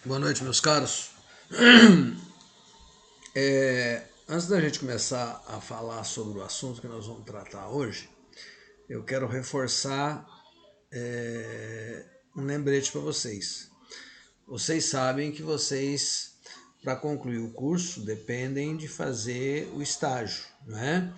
Boa noite, meus caros. Antes da gente começar a falar sobre o assunto que nós vamos tratar hoje, eu quero reforçar um lembrete para vocês. Vocês sabem que vocês, para concluir o curso, dependem de fazer o estágio, não é?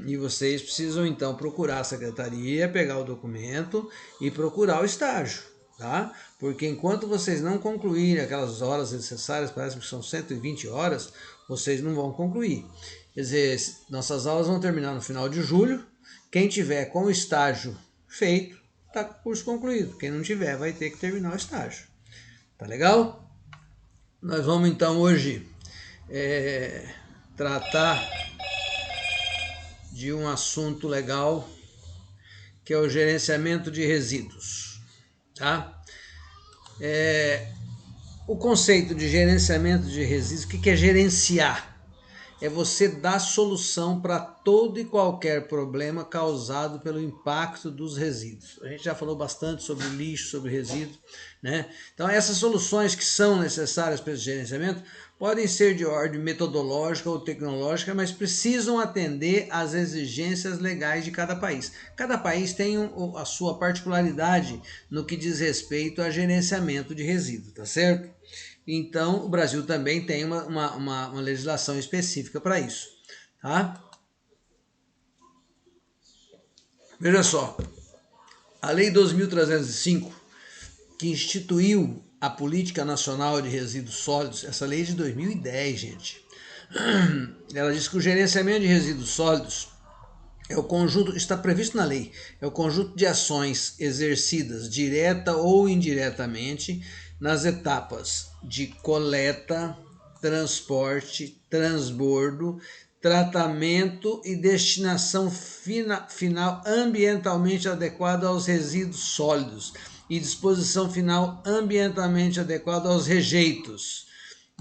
E vocês precisam então procurar a secretaria, pegar o documento e procurar o estágio, tá? Porque enquanto vocês não concluírem aquelas horas necessárias, parece que são 120 horas, vocês não vão concluir. Quer dizer, nossas aulas vão terminar no final de julho. Quem tiver com o estágio feito, está com o curso concluído. Quem não tiver, vai ter que terminar o estágio. Tá legal? Nós vamos então hoje tratar de um assunto legal que é o gerenciamento de resíduos, tá? O conceito de gerenciamento de resíduos, o que é gerenciar? É você dar solução para todo e qualquer problema causado pelo impacto dos resíduos. A gente já falou bastante sobre lixo, sobre resíduos, né? Então essas soluções que são necessárias para esse gerenciamento podem ser de ordem metodológica ou tecnológica, mas precisam atender às exigências legais de cada país. Cada país tem a sua particularidade no que diz respeito a gerenciamento de resíduos, tá certo? Então, o Brasil também tem uma legislação específica para isso, tá? Veja só, a Lei 2.305, que instituiu a Política Nacional de Resíduos Sólidos, essa lei é de 2010, gente. Ela diz que o gerenciamento de resíduos sólidos é o conjunto, está previsto na lei, é o conjunto de ações exercidas direta ou indiretamente nas etapas de coleta, transporte, transbordo, tratamento e destinação final ambientalmente adequada aos resíduos sólidos e disposição final ambientalmente adequada aos rejeitos,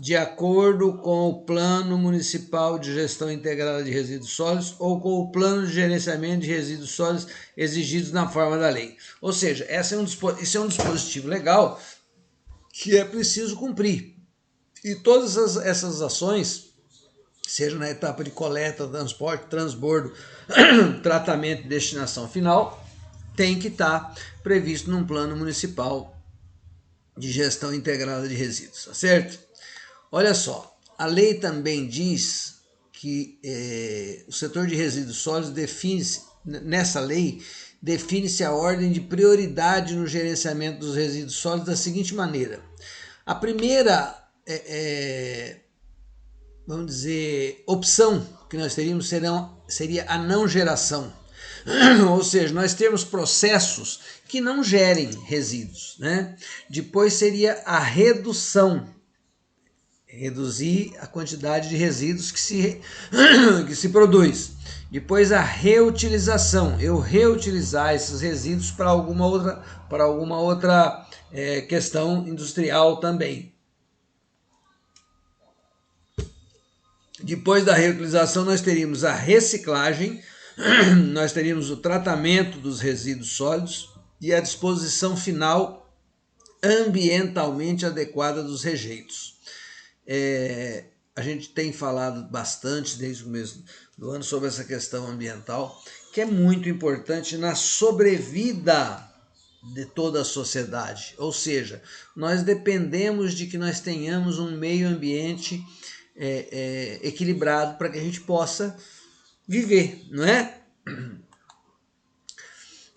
de acordo com o Plano Municipal de Gestão Integrada de Resíduos Sólidos ou com o Plano de Gerenciamento de Resíduos Sólidos exigidos na forma da lei. Ou seja, esse é um dispositivo legal que é preciso cumprir. E todas essas ações, seja na etapa de coleta, transporte, transbordo, tratamento e destinação final, tem que estar previsto num plano municipal de gestão integrada de resíduos, tá certo? Olha só, a lei também diz que o setor de resíduos sólidos nessa lei, define-se a ordem de prioridade no gerenciamento dos resíduos sólidos da seguinte maneira. A primeira, vamos dizer, opção que nós teríamos seria a não geração. Ou seja, nós temos processos que não gerem resíduos, né? Depois seria a redução, reduzir a quantidade de resíduos que se produz. Depois a reutilização, eu reutilizar esses resíduos para alguma outra questão industrial também. Depois da reutilização nós teríamos a reciclagem, nós teríamos o tratamento dos resíduos sólidos e a disposição final ambientalmente adequada dos rejeitos. A gente tem falado bastante desde o começo do ano sobre essa questão ambiental, que é muito importante na sobrevida de toda a sociedade. Ou seja, nós dependemos de que nós tenhamos um meio ambiente equilibrado para que a gente possa viver, não é?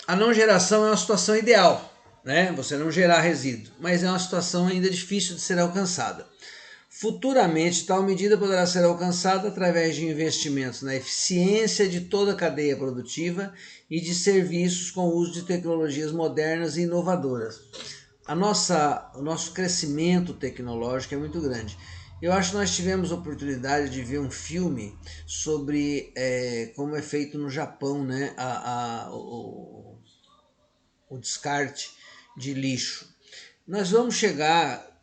A não geração é uma situação ideal, né? Você não gerar resíduo, mas é uma situação ainda difícil de ser alcançada. Futuramente, tal medida poderá ser alcançada através de investimentos na eficiência de toda a cadeia produtiva e de serviços com o uso de tecnologias modernas e inovadoras. O nosso crescimento tecnológico é muito grande. Eu acho que nós tivemos a oportunidade de ver um filme sobre como é feito no Japão, né, o descarte de lixo. Nós vamos chegar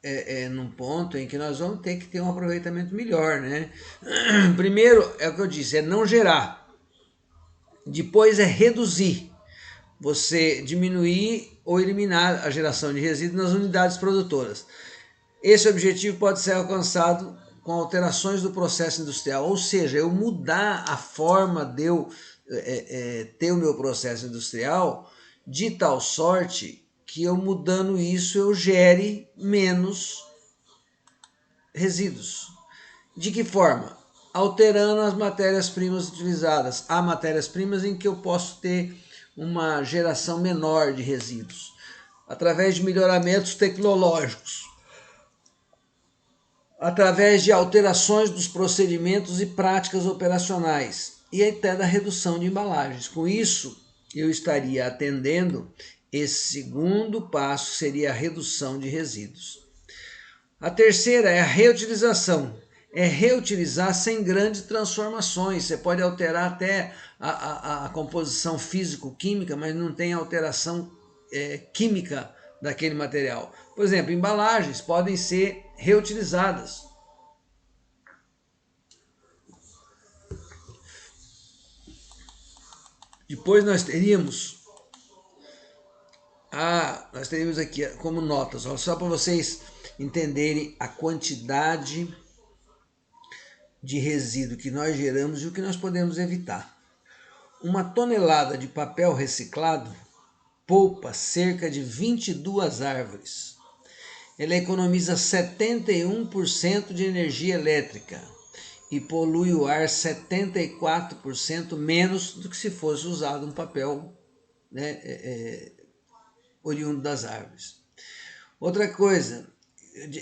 num ponto em que nós vamos ter que ter um aproveitamento melhor, né? Primeiro, é o que eu disse, é não gerar. Depois é reduzir. Você diminuir ou eliminar a geração de resíduos nas unidades produtoras. Esse objetivo pode ser alcançado com alterações do processo industrial, ou seja, eu mudar a forma de eu ter o meu processo industrial de tal sorte que eu mudando isso eu gere menos resíduos. De que forma? Alterando as matérias-primas utilizadas. Há matérias-primas em que eu posso ter uma geração menor de resíduos, através de melhoramentos tecnológicos, através de alterações dos procedimentos e práticas operacionais e até da redução de embalagens. Com isso, eu estaria atendendo esse segundo passo, seria a redução de resíduos. A terceira é a reutilização. É reutilizar sem grandes transformações. Você pode alterar até a composição físico-química, mas não tem alteração química daquele material. Por exemplo, embalagens podem ser reutilizadas. Depois nós teríamos aqui como notas, só para vocês entenderem a quantidade de resíduo que nós geramos e o que nós podemos evitar. Uma tonelada de papel reciclado poupa cerca de 22 árvores. Ela economiza 71% de energia elétrica e polui o ar 74% menos do que se fosse usado um papel, oriundo das árvores. Outra coisa,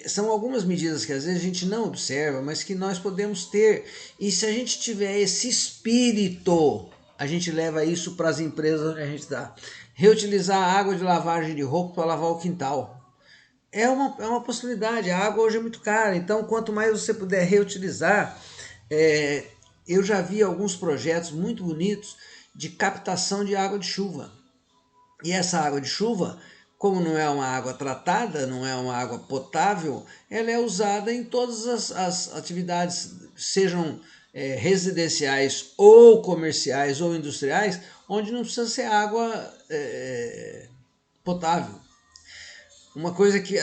são algumas medidas que às vezes a gente não observa, mas que nós podemos ter. E se a gente tiver esse espírito, a gente leva isso para as empresas onde a gente está. Reutilizar a água de lavagem de roupa para lavar o quintal. É uma possibilidade. A água hoje é muito cara, então quanto mais você puder reutilizar, eu já vi alguns projetos muito bonitos de captação de água de chuva. E essa água de chuva, como não é uma água tratada, não é uma água potável, ela é usada em todas as atividades, sejam residenciais ou comerciais ou industriais, onde não precisa ser água potável. Uma coisa que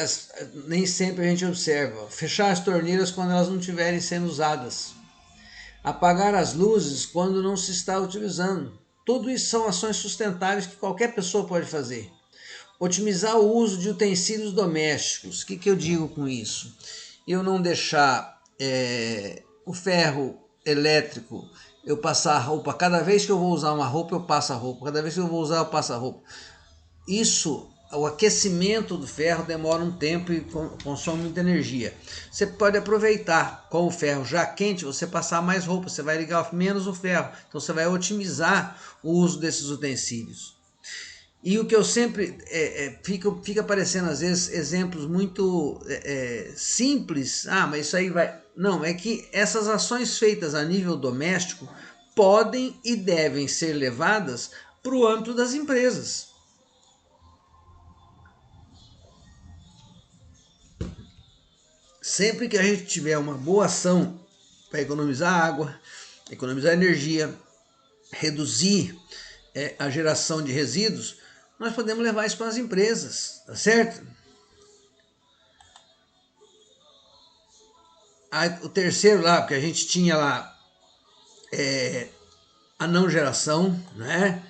nem sempre a gente observa: fechar as torneiras quando elas não estiverem sendo usadas, apagar as luzes quando não se está utilizando. Tudo isso são ações sustentáveis que qualquer pessoa pode fazer. Otimizar o uso de utensílios domésticos. O que eu digo com isso? Eu não deixar o ferro elétrico, eu passar a roupa. Cada vez que eu vou usar uma roupa, eu passo a roupa. Cada vez que eu vou usar, eu passo a roupa. Isso, o aquecimento do ferro demora um tempo e consome muita energia. Você pode aproveitar com o ferro já quente, você passar mais roupa, você vai ligar menos o ferro. Então você vai otimizar o uso desses utensílios. E o que eu sempre fica aparecendo às vezes exemplos muito simples. Mas isso aí vai. Não, é que essas ações feitas a nível doméstico podem e devem ser levadas para o âmbito das empresas. Sempre que a gente tiver uma boa ação para economizar água, economizar energia, reduzir a geração de resíduos, nós podemos levar isso para as empresas, tá certo? O terceiro lá, porque a gente tinha lá a não geração, né?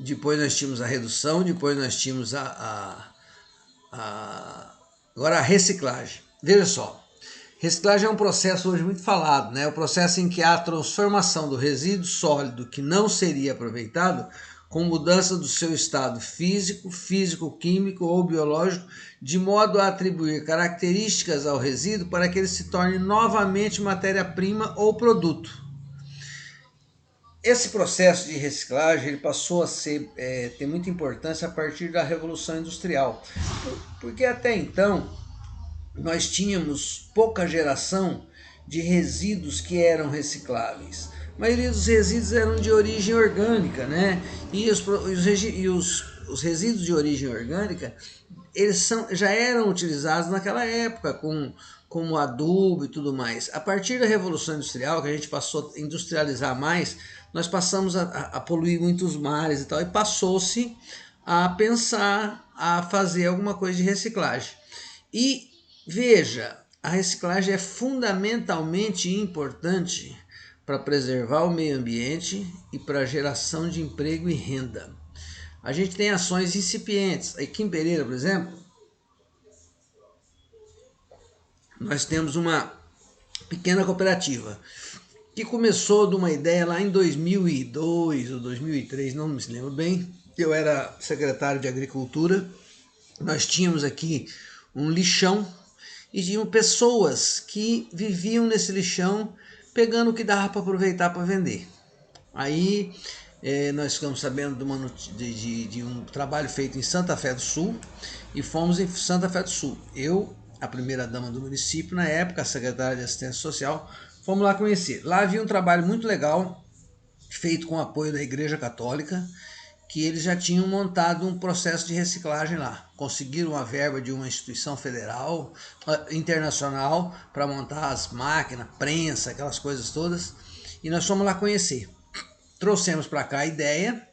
Depois nós tínhamos a redução, depois nós tínhamos agora a reciclagem. Veja só, reciclagem é um processo hoje muito falado, né? O processo em que há a transformação do resíduo sólido que não seria aproveitado com mudança do seu estado físico, físico-químico ou biológico, de modo a atribuir características ao resíduo para que ele se torne novamente matéria-prima ou produto. Esse processo de reciclagem ele passou a ter muita importância a partir da Revolução Industrial, porque até então nós tínhamos pouca geração de resíduos que eram recicláveis. A maioria dos resíduos eram de origem orgânica, né? E os resíduos de origem orgânica, eles já eram utilizados naquela época como adubo e tudo mais. A partir da Revolução Industrial, que a gente passou a industrializar mais, nós passamos a poluir muitos mares e tal, e passou-se a pensar a fazer alguma coisa de reciclagem. E Veja, a reciclagem é fundamentalmente importante para preservar o meio ambiente e para a geração de emprego e renda. A gente tem ações incipientes. Aqui em Pereira, por exemplo, nós temos uma pequena cooperativa que começou de uma ideia lá em 2002 ou 2003, não me lembro bem. Eu era secretário de Agricultura, nós tínhamos aqui um lixão e tinham pessoas que viviam nesse lixão pegando o que dava para aproveitar para vender. Aí nós ficamos sabendo de um trabalho feito em Santa Fé do Sul e fomos em Santa Fé do Sul. Eu, a primeira dama do município, na época, a secretária de Assistência Social, fomos lá conhecer. Lá havia um trabalho muito legal, feito com o apoio da Igreja Católica, que eles já tinham montado um processo de reciclagem lá. Conseguiram uma verba de uma instituição federal, internacional, para montar as máquinas, prensa, aquelas coisas todas. E nós fomos lá conhecer. Trouxemos para cá a ideia,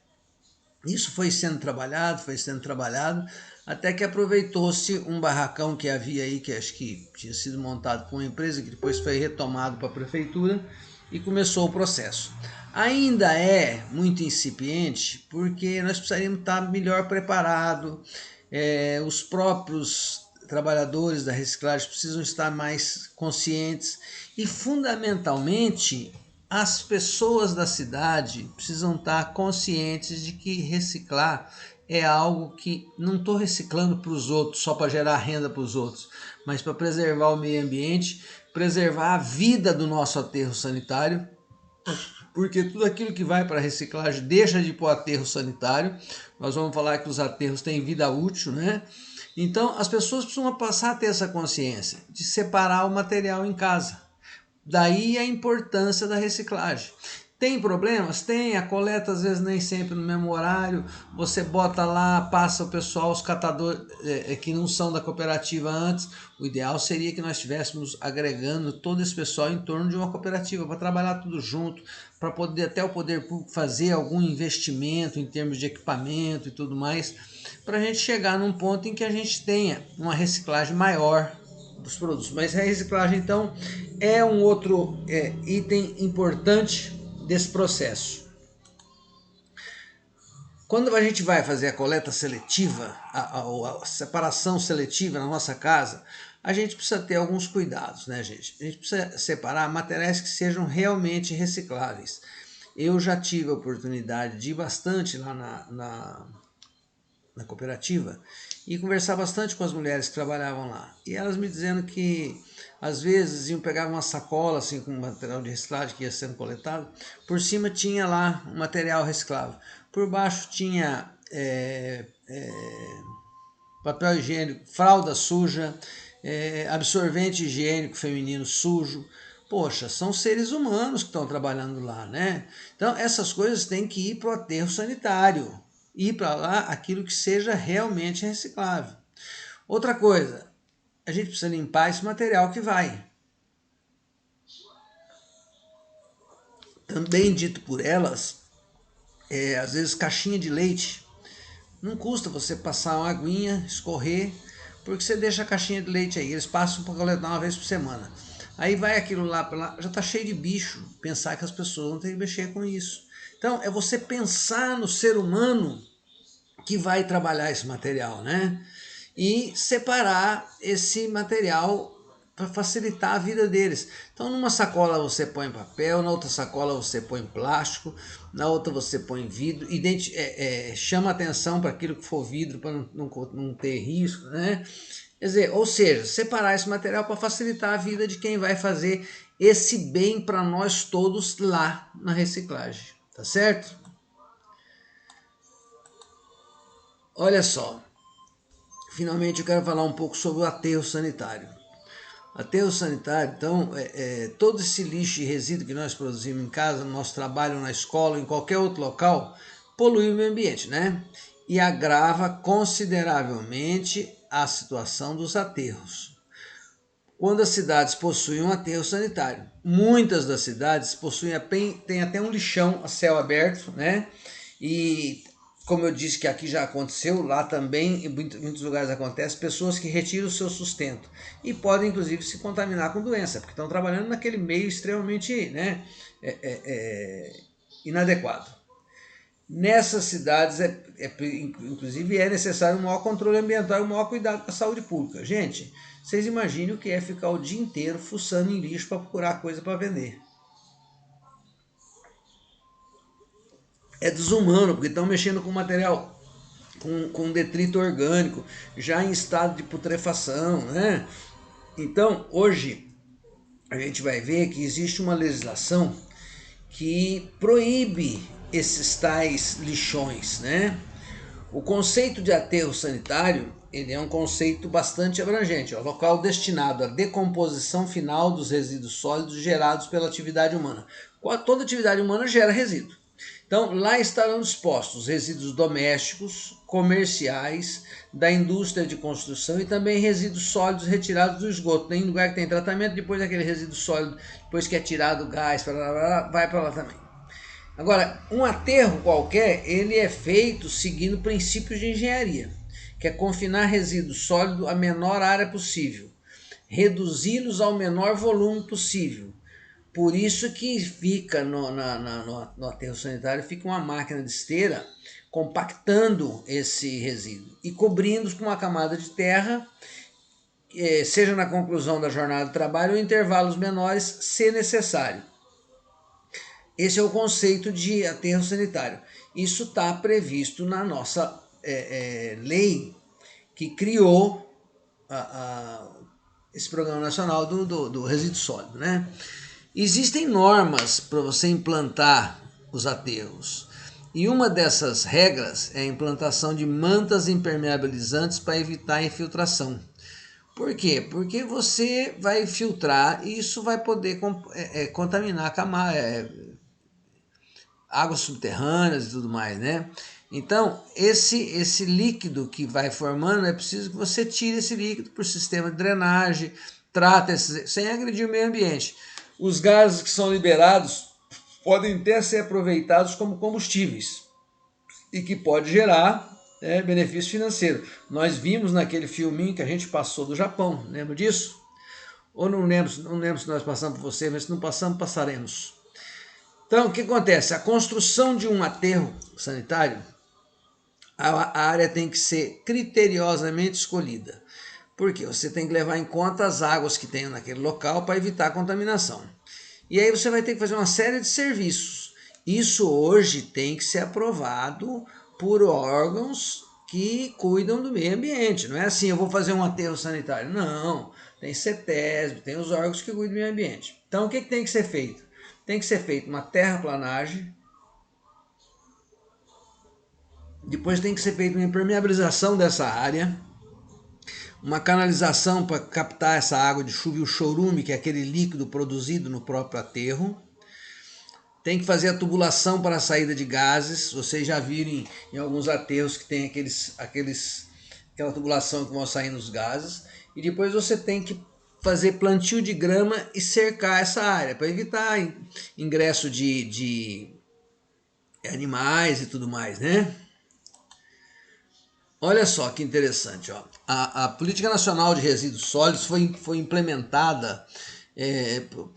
isso foi sendo trabalhado, até que aproveitou-se um barracão que havia aí, que acho que tinha sido montado por uma empresa, que depois foi retomado para a prefeitura e começou o processo. Ainda é muito incipiente, porque nós precisaríamos estar melhor preparados, os próprios trabalhadores da reciclagem precisam estar mais conscientes e, fundamentalmente, as pessoas da cidade precisam estar conscientes de que reciclar é algo que não estou reciclando para os outros, só para gerar renda para os outros, mas para preservar o meio ambiente, preservar a vida do nosso aterro sanitário, porque tudo aquilo que vai para a reciclagem deixa de ir para o aterro sanitário. Nós vamos falar que os aterros têm vida útil, né? Então as pessoas precisam passar a ter essa consciência de separar o material em casa. Daí a importância da reciclagem. Tem problemas? Tem, a coleta às vezes nem sempre no mesmo horário, você bota lá, passa o pessoal, os catadores que não são da cooperativa antes. O ideal seria que nós estivéssemos agregando todo esse pessoal em torno de uma cooperativa, para trabalhar tudo junto, para poder até o poder público fazer algum investimento em termos de equipamento e tudo mais, para a gente chegar num ponto em que a gente tenha uma reciclagem maior dos produtos. Mas a reciclagem, então, é um outro item importante desse processo. Quando a gente vai fazer a coleta seletiva, a separação seletiva na nossa casa, a gente precisa ter alguns cuidados, né, gente? A gente precisa separar materiais que sejam realmente recicláveis. Eu já tive a oportunidade de ir bastante lá na cooperativa e conversar bastante com as mulheres que trabalhavam lá. E elas me dizendo que às vezes iam pegar uma sacola assim com material de reciclagem que ia sendo coletado, por cima tinha lá um material reciclável, por baixo tinha papel higiênico, fralda suja, absorvente higiênico feminino sujo. Poxa, são seres humanos que estão trabalhando lá, né? Então essas coisas têm que ir para o aterro sanitário, ir para lá aquilo que seja realmente reciclável. Outra coisa, a gente precisa limpar esse material que vai. Também dito por elas, às vezes caixinha de leite, não custa você passar uma aguinha, escorrer, porque você deixa a caixinha de leite aí, eles passam para coletar uma vez por semana. Aí vai aquilo lá, já está cheio de bicho, pensar que as pessoas não têm que mexer com isso. Então, é você pensar no ser humano que vai trabalhar esse material, né? E separar esse material para facilitar a vida deles. Então, numa sacola você põe papel, na outra sacola você põe plástico, na outra você põe vidro, chama atenção para aquilo que for vidro, para não ter risco, né? Quer dizer, ou seja, separar esse material para facilitar a vida de quem vai fazer esse bem para nós todos lá na reciclagem, tá certo? Olha só, finalmente eu quero falar um pouco sobre o aterro sanitário. Aterro sanitário, então, todo esse lixo e resíduo que nós produzimos em casa, no nosso trabalho, na escola, em qualquer outro local, polui o meio ambiente, né? E agrava consideravelmente a situação dos aterros. Quando as cidades possuem um aterro sanitário, muitas das cidades possuem tem até um lixão a céu aberto, né? E como eu disse que aqui já aconteceu, lá também, em muitos lugares acontece, pessoas que retiram o seu sustento e podem inclusive se contaminar com doença, porque estão trabalhando naquele meio extremamente, né, inadequado. Nessas cidades, inclusive, é necessário um maior controle ambiental e um maior cuidado com a saúde pública. Gente, vocês imaginem o que é ficar o dia inteiro fuçando em lixo para procurar coisa para vender. É desumano, porque estão mexendo com material, com detrito orgânico, já em estado de putrefação, né? Então, hoje, a gente vai ver que existe uma legislação que proíbe esses tais lixões, né? O conceito de aterro sanitário, ele é um conceito bastante abrangente, é o local destinado à decomposição final dos resíduos sólidos gerados pela atividade humana. Toda atividade humana gera resíduo. Então, lá estarão dispostos resíduos domésticos, comerciais, da indústria de construção e também resíduos sólidos retirados do esgoto. Tem lugar que tem tratamento, depois daquele resíduo sólido, depois que é tirado o gás, vai para lá também. Agora, um aterro qualquer, ele é feito seguindo princípios de engenharia, que é confinar resíduos sólidos à menor área possível, reduzi-los ao menor volume possível. Por isso que fica no aterro sanitário, fica uma máquina de esteira compactando esse resíduo e cobrindo com uma camada de terra, seja na conclusão da jornada de trabalho ou em intervalos menores, se necessário. Esse é o conceito de aterro sanitário. Isso está previsto na nossa lei que criou esse Programa Nacional do Resíduo Sólido, né? Existem normas para você implantar os aterros. E uma dessas regras é a implantação de mantas impermeabilizantes para evitar a infiltração. Por quê? Porque você vai filtrar e isso vai poder contaminar águas subterrâneas e tudo mais, né? Então, esse líquido que vai formando, é preciso que você tire esse líquido por sistema de drenagem, trata sem agredir o meio ambiente. Os gases que são liberados podem até ser aproveitados como combustíveis e que pode gerar benefício financeiro. Nós vimos naquele filminho que a gente passou do Japão, lembra disso? Ou não lembro se nós passamos por você, mas se não passamos, passaremos. Então, o que acontece? A construção de um aterro sanitário, a área tem que ser criteriosamente escolhida. Porque você tem que levar em conta as águas que tem naquele local para evitar a contaminação. E aí você vai ter que fazer uma série de serviços. Isso hoje tem que ser aprovado por órgãos que cuidam do meio ambiente. Não é assim, eu vou fazer um aterro sanitário. Não, tem CETESB, tem os órgãos que cuidam do meio ambiente. Então o que tem que ser feito? Tem que ser feita uma terraplanagem, depois tem que ser feita uma impermeabilização dessa área, uma canalização para captar essa água de chuva e o chorume, que é aquele líquido produzido no próprio aterro. Tem que fazer a tubulação para a saída de gases. Vocês já viram em alguns aterros que tem aquela tubulação que vão saindo os gases. E depois você tem que fazer plantio de grama e cercar essa área para evitar ingresso de animais e tudo mais, né? Olha só que interessante, ó. A Política Nacional de Resíduos Sólidos foi implementada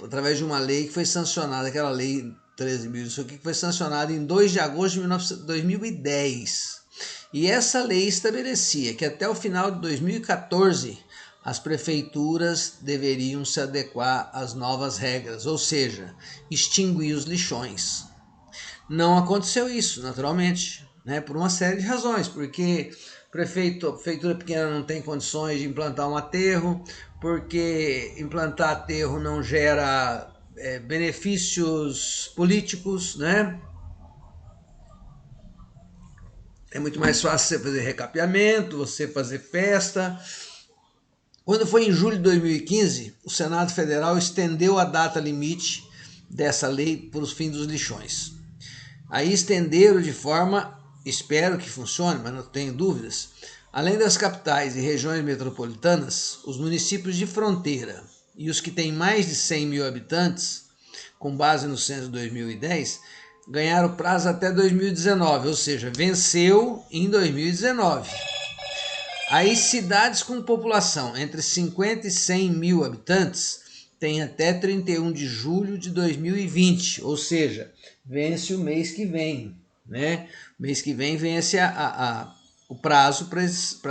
através de uma lei que foi sancionada, aquela lei 13.000, isso aqui, que foi sancionada em 2 de agosto de 2010. E essa lei estabelecia que até o final de 2014 as prefeituras deveriam se adequar às novas regras, ou seja, extinguir os lixões. Não aconteceu isso, naturalmente, né, por uma série de razões, porque a prefeitura pequena não tem condições de implantar um aterro, porque implantar aterro não gera benefícios políticos, né? É muito mais fácil você fazer recapeamento, você fazer festa. Quando foi em julho de 2015, o Senado Federal estendeu a data limite dessa lei para os fins dos lixões. Aí estenderam de forma, espero que funcione, mas não tenho dúvidas, além das capitais e regiões metropolitanas, os municípios de fronteira e os que têm mais de 100 mil habitantes, com base no censo de 2010, ganharam prazo até 2019, ou seja, venceu em 2019. Aí cidades com população entre 50 e 100 mil habitantes têm até 31 de julho de 2020, ou seja, vence o mês que vem, né? O mês que vem vence o prazo para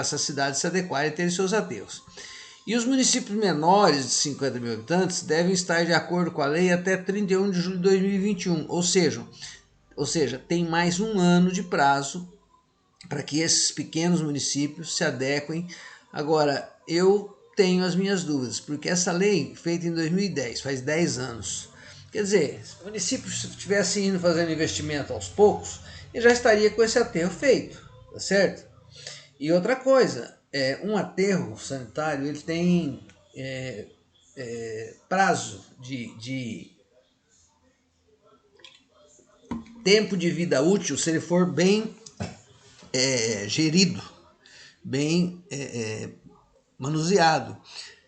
essas cidades se adequarem e terem seus aterros. E os municípios menores de 50 mil habitantes devem estar de acordo com a lei até 31 de julho de 2021, ou seja, tem mais um ano de prazo para que esses pequenos municípios se adequem. Agora, eu tenho as minhas dúvidas, porque essa lei, feita em 2010, faz 10 anos, quer dizer, se o município estivesse indo fazendo investimento aos poucos, ele já estaria com esse aterro feito, tá certo? E outra coisa, um aterro sanitário, ele tem prazo de tempo de vida útil se ele for bem gerido, bem manuseado.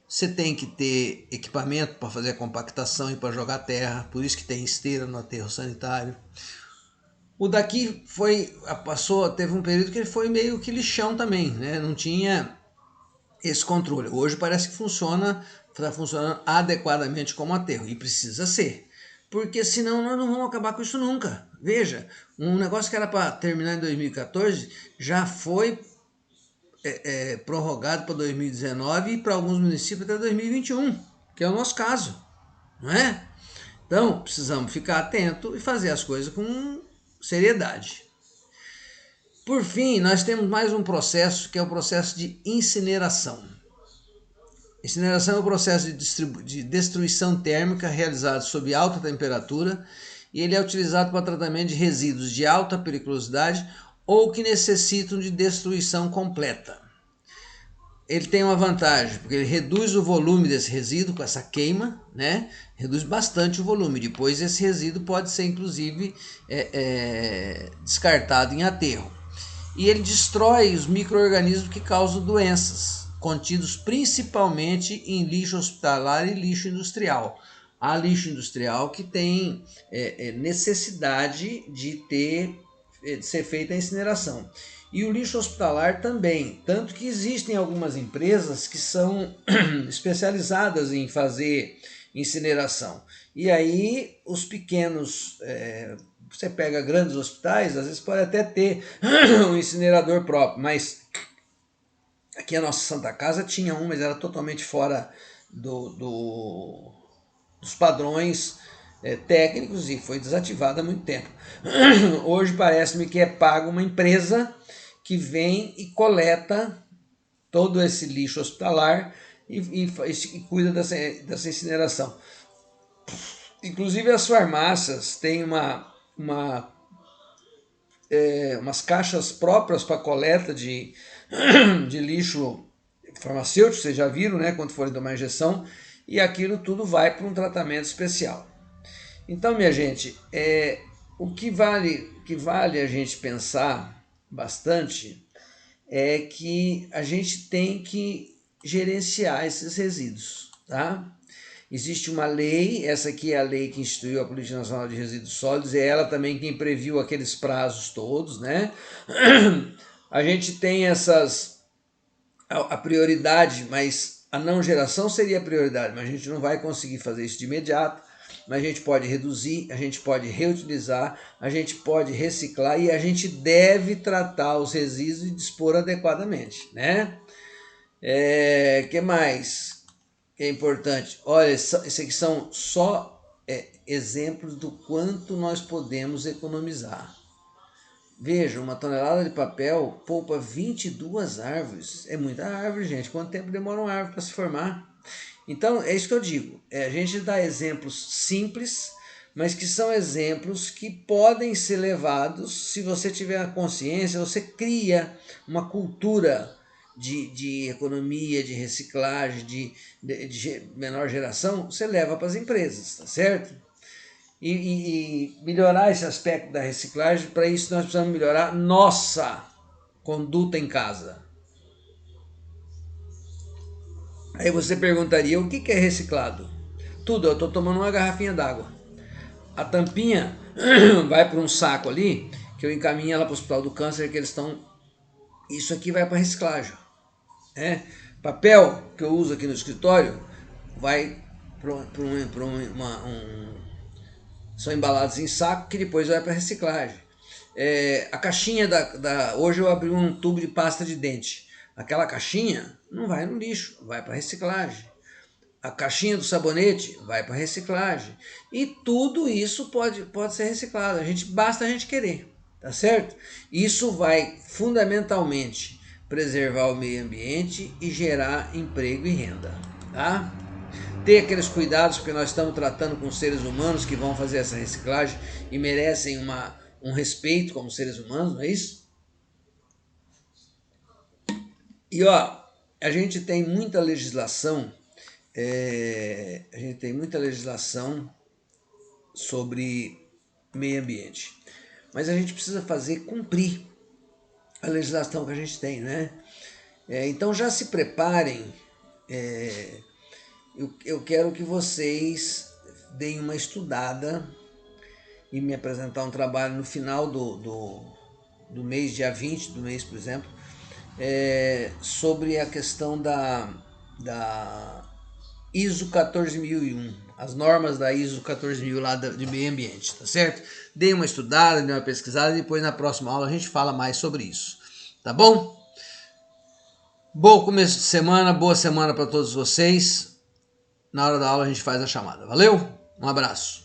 Você tem que ter equipamento para fazer a compactação e para jogar terra, por isso que tem esteira no aterro sanitário. O daqui teve um período que ele foi meio que lixão também, né? Não tinha esse controle. Hoje parece que está funcionando adequadamente como aterro, e precisa ser. Porque senão nós não vamos acabar com isso nunca. Veja, um negócio que era para terminar em 2014 já foi prorrogado para 2019 e para alguns municípios até 2021, que é o nosso caso, não é? Então, precisamos ficar atento e fazer as coisas com seriedade. Por fim, nós temos mais um processo, que é o processo de incineração. Incineração é um processo de destruição térmica realizado sob alta temperatura, e ele é utilizado para tratamento de resíduos de alta periculosidade ou que necessitam de destruição completa. Ele tem uma vantagem, porque ele reduz o volume desse resíduo com essa queima, né? Reduz bastante o volume. Depois esse resíduo pode ser, inclusive, descartado em aterro. E ele destrói os micro-organismos que causam doenças, contidos principalmente em lixo hospitalar e lixo industrial. Há lixo industrial que tem necessidade de ser feita a incineração. E o lixo hospitalar também, tanto que existem algumas empresas que são especializadas em fazer incineração. E aí os pequenos, você pega grandes hospitais, às vezes pode até ter um incinerador próprio, mas aqui a nossa Santa Casa tinha um, mas era totalmente fora dos padrões técnicos e foi desativado há muito tempo. Hoje parece-me que é pago uma empresa que vem e coleta todo esse lixo hospitalar e cuida dessa incineração. Inclusive as farmácias têm umas caixas próprias para coleta de lixo farmacêutico, vocês já viram, né, quando forem tomar injeção, e aquilo tudo vai para um tratamento especial. Então, minha gente, o que vale a gente pensar bastante é que a gente tem que gerenciar esses resíduos, tá? Existe uma lei, essa aqui é a lei que instituiu a Política Nacional de Resíduos Sólidos, é ela também quem previu aqueles prazos todos, né? A gente tem a prioridade, mas a não geração seria a prioridade, mas a gente não vai conseguir fazer isso de imediato. Mas a gente pode reduzir, a gente pode reutilizar, a gente pode reciclar e a gente deve tratar os resíduos e dispor adequadamente, né? Que mais que é importante? Olha, isso aqui são só exemplos do quanto nós podemos economizar. Veja, uma tonelada de papel poupa 22 árvores. É muita árvore, gente. Quanto tempo demora uma árvore para se formar? Então, é isso que eu digo. A gente dá exemplos simples, mas que são exemplos que podem ser levados, se você tiver a consciência, você cria uma cultura de economia, de reciclagem, de menor geração, você leva para as empresas, tá certo? E melhorar esse aspecto da reciclagem, para isso nós precisamos melhorar nossa conduta em casa. Aí você perguntaria, o que é reciclado? Tudo, eu estou tomando uma garrafinha d'água. A tampinha vai para um saco ali, que eu encaminho ela para o Hospital do Câncer, que eles estão... Isso aqui vai para reciclagem. Papel que eu uso aqui no escritório vai são embalados em saco que depois vai para reciclagem. A caixinha hoje eu abri um tubo de pasta de dente. Aquela caixinha não vai no lixo, vai para reciclagem. A caixinha do sabonete vai para reciclagem. E tudo isso pode ser reciclado. Basta a gente querer, tá certo? Isso vai fundamentalmente preservar o meio ambiente e gerar emprego e renda, tá? Ter aqueles cuidados, porque nós estamos tratando com seres humanos que vão fazer essa reciclagem e merecem um respeito como seres humanos, não é isso? E ó, a gente tem muita legislação, sobre meio ambiente, mas a gente precisa fazer cumprir a legislação que a gente tem, né? Então já se preparem. Eu quero que vocês deem uma estudada e me apresentar um trabalho no final do mês, dia 20 do mês, por exemplo, sobre a questão da ISO 14001, as normas da ISO 14000 lá de meio ambiente, tá certo? Dê uma estudada, dê uma pesquisada e depois na próxima aula a gente fala mais sobre isso, tá bom? Bom começo de semana, boa semana para todos vocês. Na hora da aula a gente faz a chamada. Valeu? Um abraço.